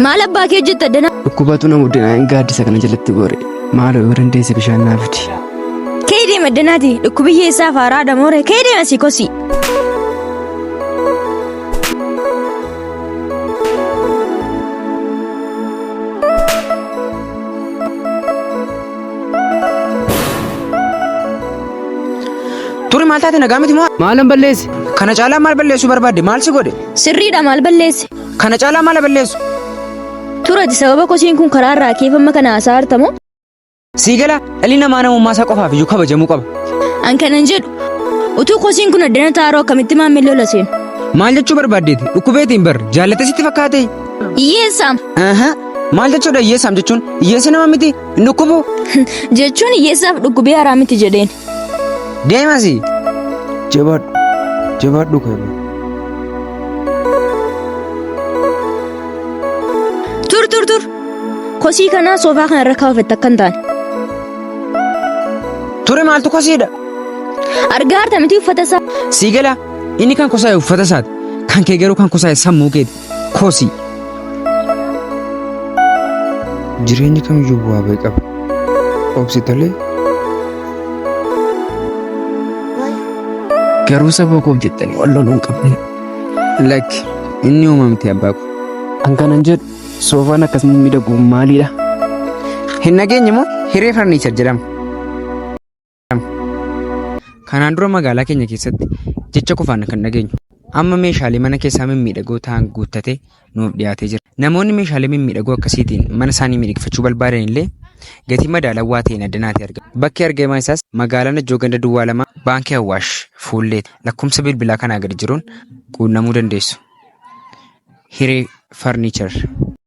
Maal abbaa kee hojjetta danaa? Dhukkubatu nama guddinaan gaaddisa kana jalatti goore. Maaloo yoo dandeesse bishaan naaf fidi. Kee deema danaati dhukkubiyyee isaa faaraa damoore kee deema si kosi. Turi maal taate nagaa miti moo? Maalan balleesse? Kana caalaa maal balleessu barbaadde? Maal si godhe? Sirriidha maal balleesse? Kana caalaa maal balleessu? Turati sababa kosiin kun karaa irraa keeffama kana haasaa hartamoo? Sii gala dhalli namaa namummaa isaa qofaaf iyyuu kabajamuu qaba. An kanan jedhu utuu kosiin kun addana taaroo akkamitti maamillee ola seenu? Maal jechuu barbaaddeeti? Dhukkubeetiin bar jaallatte sitti fakkaate? Hiyyeessaam. Maal jechuudha hiyyeessaam jechuun? Hiyyeessi nama miti hin dhukkubu? Jechuun hiyyeessaaf dhukkubee haraa miti jedheen. Deemasi. Jabaadhu kaba. Tur. Kosii kanaa soofaa kana irra kaawwate akka hin taane. Ture maaltu kosiidha? Argaa harta miti uffata isaa. Sii gala inni kan kosaa'e uffata isaati. Kan kee garuu kan kosaa'e sammuu keeti. Kosii. Jireenyi kamiyyuu bu'aa ba'ii qaba. Obsitalee. Garuu saba koof jettanii walloon hin qabne. Lakki inni uumamte abbaa ko. An kanan jedhu soofaan akkasuma miidhagu maalidha? Hin nageenye moo hiree farniichar jedhama. Kanaan dura magaalaa keenya keessatti jecha qofaan kan nageenyu. Amma meeshaalee mana keessaa mimmiidhagoo ta'an guuttatee nuuf dhiyaatee jira. Namoonni meeshaalee mimmiidhagoo akkasiitiin mana isaanii miidhagfachuu barbaadan illee gatii madaalawaa ta'een addanaatti argama. Bakki argamaa isaas magaalaa Najjoo Ganda Duwwaa Lama Baankii Awwaash Fuulleeti. Lakkoofsa bilbilaa kanaa gadi jiruun quunnamuu dandeessu. Hiree farniichar.